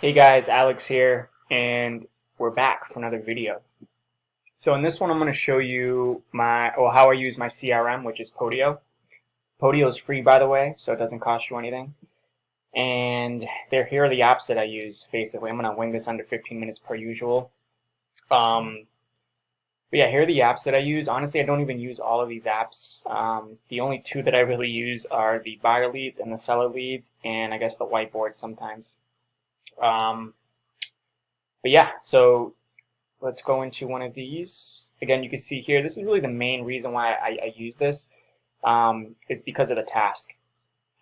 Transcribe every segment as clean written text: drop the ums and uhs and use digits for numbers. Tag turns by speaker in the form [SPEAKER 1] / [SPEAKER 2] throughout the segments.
[SPEAKER 1] Hey guys, Alex here, and we're back for another video. So in this one, I'm going to show you how I use my CRM, which is Podio. Podio is free, by the way, so it doesn't cost you anything. And here are the apps that I use. Basically, I'm going to wing this under 15 minutes per usual. But yeah, here are the apps that I use. Honestly, I don't even use all of these apps. The only two that I really use are the buyer leads and the seller leads, and I guess the whiteboard sometimes. But yeah, so let's go into one of these. Again, you can see here, this is really the main reason why I use this, is because of the task.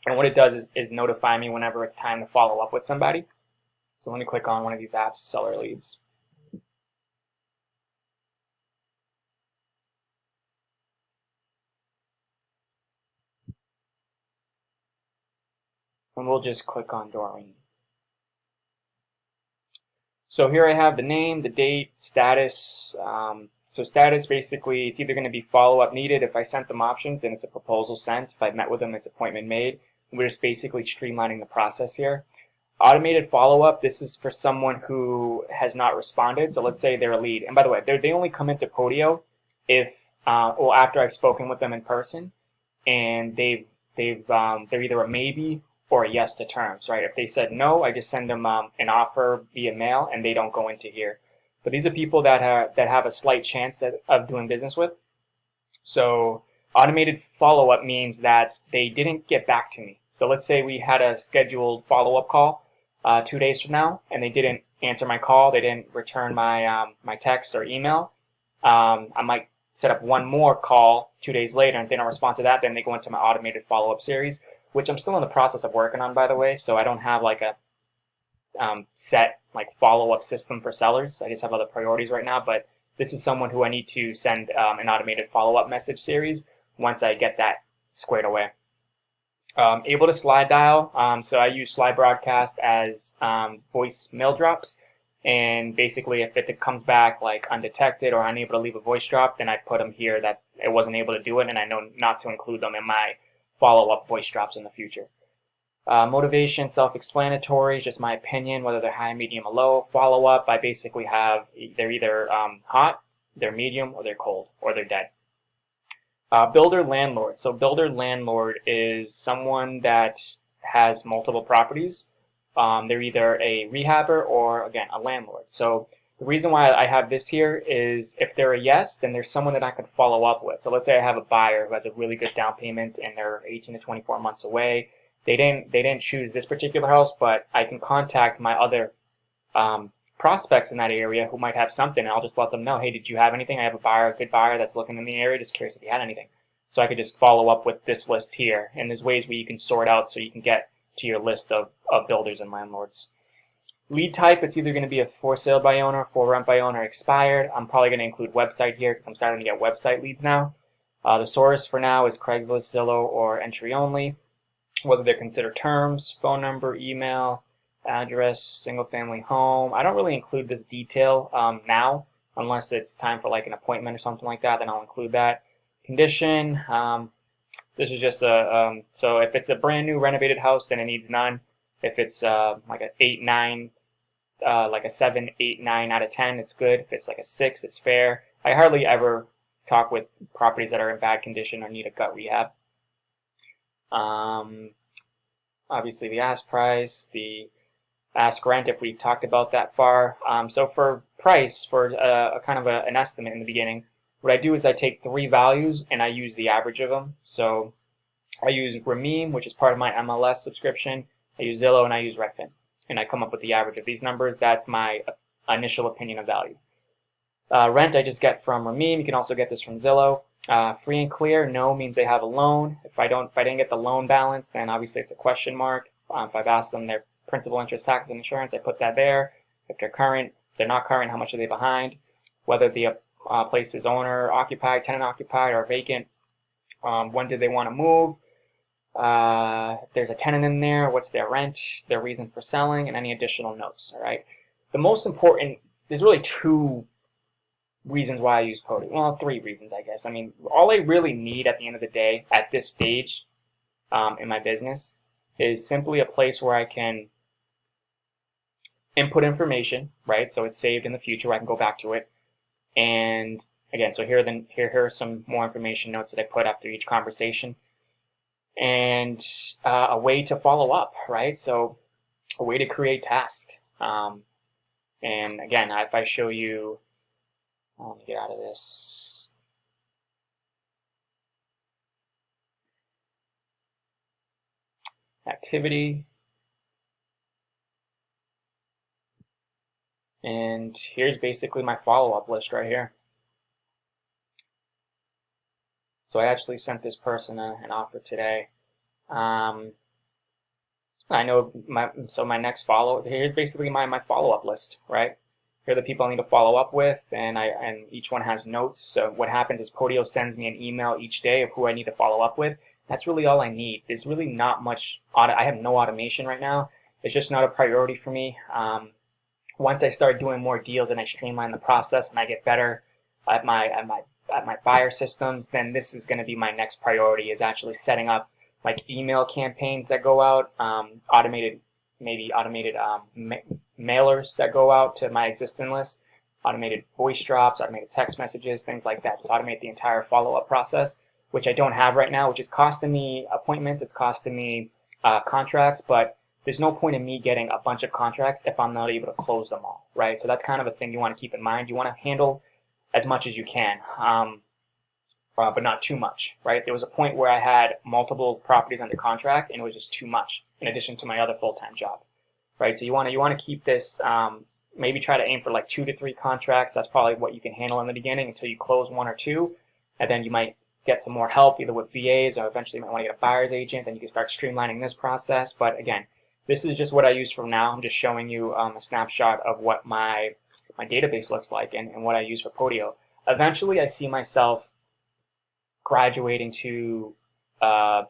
[SPEAKER 1] And what it does is notify me whenever it's time to follow up with somebody. So let me click on one of these apps, Seller Leads. And we'll just click on Doreen. So here I have the name, the date, status. So status, basically, it's either going to be follow-up needed if I sent them options and it's a proposal sent. If I met with them, it's appointment made. We're just basically streamlining the process here. Automated follow-up, this is for someone who has not responded. So let's say they're a lead. And by the way, they only come into Podio if, after I've spoken with them in person and they're either a maybe or a yes to terms, right? If they said no, I just send them an offer via mail, and they don't go into here. But these are people that have a slight chance of doing business with. So automated follow-up means that they didn't get back to me. So let's say we had a scheduled follow-up call 2 days from now, and they didn't answer my call, they didn't return my text or email. I might set up one more call 2 days later, and if they don't respond to that, then they go into my automated follow-up series, which I'm still in the process of working on, by the way. So I don't have like a set like follow-up system for sellers. I just have other priorities right now, but this is someone who I need to send an automated follow-up message series once I get that squared away. Able to slide dial. So I use slide broadcast as voice mail drops. And basically, if it comes back like undetected or unable to leave a voice drop, then I put them here that it wasn't able to do it, and I know not to include them in my follow-up voice drops in the future. Motivation, self-explanatory, just my opinion, whether they're high, medium, or low. Follow-up, I basically have they're either hot, they're medium, or they're cold, or they're dead. Builder landlord. So builder landlord is someone that has multiple properties. They're either a rehabber or, again, a landlord. So the reason why I have this here is if they're a yes, then there's someone that I could follow up with. So let's say I have a buyer who has a really good down payment and they're 18 to 24 months away. They didn't choose this particular house, but I can contact my other prospects in that area who might have something, and I'll just let them know, hey, did you have anything? I have a good buyer that's looking in the area, just curious if you had anything. So I could just follow up with this list here, and there's ways where you can sort out so you can get to your list of builders and landlords. Lead type, it's either going to be a for sale by owner, for rent by owner, expired. I'm probably going to include website here because I'm starting to get website leads now. The source for now is Craigslist, Zillow, or entry only. Whether they're considered terms, phone number, email, address, single family home. I don't really include this detail now unless it's time for like an appointment or something like that, then I'll include that. Condition, this is just so if it's a brand new renovated house, then it needs none. If it's like an 8, 9, like a 7, 8, 9 out of 10, it's good. If it's like a 6, it's fair. I hardly ever talk with properties that are in bad condition or need a gut rehab. Obviously the ask price, the ask rent, if we talked about that far. So for price, for a kind of an estimate in the beginning, what I do is I take 3 values and I use the average of them. So I use Rameem, which is part of my MLS subscription. I use Zillow and I use Redfin. And I come up with the average of these numbers. That's my initial opinion of value. Rent I just get from Rameem. You can also get this from Zillow. Free and clear, no means they have a loan. If I didn't get the loan balance, then obviously it's a question mark. If I've asked them their principal, interest, tax, and insurance, I put that there. If they're current, if they're not current, how much are they behind? Whether the place is owner occupied, tenant occupied, or vacant. When did they want to move? If there's a tenant in there, what's their rent, their reason for selling, and any additional notes. All right. The most important, there's really 2 reasons why I use Podio. Well, 3 reasons, I guess. I mean, all I really need at the end of the day, at this stage in my business, is simply a place where I can input information, right? So it's saved in the future where I can go back to it. And again, so here are some more information notes that I put after each conversation. And a way to follow up, right? So a way to create tasks. And again, if I show you, let me get out of this. Activity. And here's basically my follow-up list right here. So I actually sent this person an offer today. I know my next here's basically my follow-up list, right? Here are the people I need to follow up with, and each one has notes. So what happens is Podio sends me an email each day of who I need to follow up with. That's really all I need. There's really not much. I have no automation right now. It's just not a priority for me. Once I start doing more deals and I streamline the process and I get better at my buyer systems, then this is going to be my next priority, is actually setting up like email campaigns that go out, automated mailers that go out to my existing list, automated voice drops, automated text messages, things like that. Just automate the entire follow-up process, which I don't have right now, which is costing me appointments, it's costing me contracts, but there's no point in me getting a bunch of contracts if I'm not able to close them all, right? So that's kind of a thing you want to keep in mind. You want to handle as much as you can, but not too much, right? There was a point where I had multiple properties under contract, and it was just too much in addition to my other full-time job, right? So you want to keep this, maybe try to aim for like 2 to 3 contracts. That's probably what you can handle in the beginning until you close 1 or 2, and then you might get some more help either with VAs, or eventually you might want to get a buyer's agent. Then you can start streamlining this process. But again, this is just what I use from now. I'm just showing you a snapshot of what my database looks like and what I use for Podio. Eventually, I see myself graduating to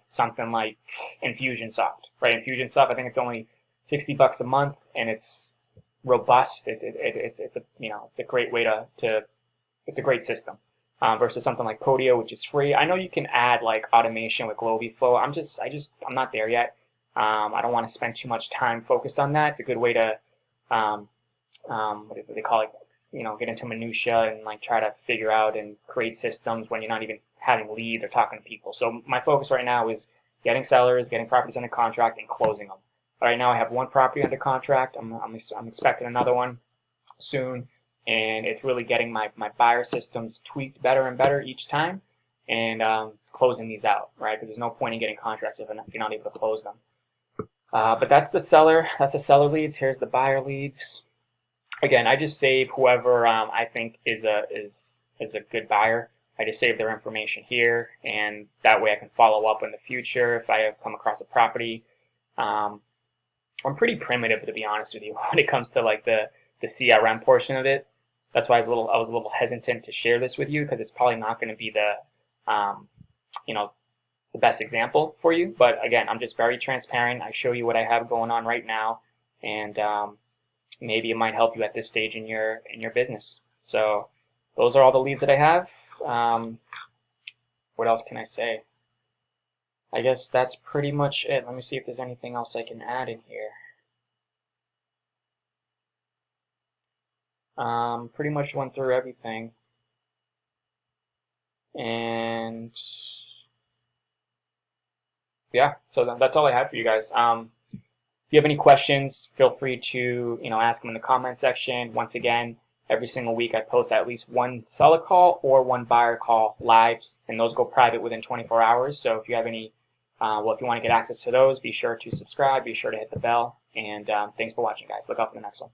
[SPEAKER 1] something like Infusionsoft, right? Infusionsoft, I think it's only $60 a month, and it's robust. It's a great way it's a great system. Versus something like Podio, which is free. I know you can add like automation with GlobalFlow. I'm not there yet. I don't want to spend too much time focused on that. It's a good way to, what do they call it? Get into minutia and like try to figure out and create systems when you're not even having leads or talking to people. So my focus right now is getting sellers, getting properties under contract, and closing them. Right now I have 1 property under contract. I'm expecting another one soon. And it's really getting my buyer systems tweaked better and better each time, and closing these out, right? Because there's no point in getting contracts if you're not able to close them. But that's the seller leads. Here's the buyer leads. Again, I just save whoever I think is a good buyer. I just save their information here, and that way I can follow up in the future if I have come across a property. I'm pretty primitive, to be honest with you, when it comes to like the CRM portion of it. That's why I was a little hesitant to share this with you, because it's probably not going to be the best example for you. But again, I'm just very transparent. I show you what I have going on right now, and maybe it might help you at this stage in your business. So those are all the leads that I have. What else can I say? I guess that's pretty much it. Let me see if there's anything else I can add in here. Pretty much went through everything, and yeah, so that's all I had for you guys. If you have any questions, feel free to ask them in the comment section. Once again, every single week I post at least 1 seller call or 1 buyer call lives, and those go private within 24 hours. So if you have any, if you want to get access to those, be sure to subscribe, be sure to hit the bell, and thanks for watching, guys. Look out for the next one.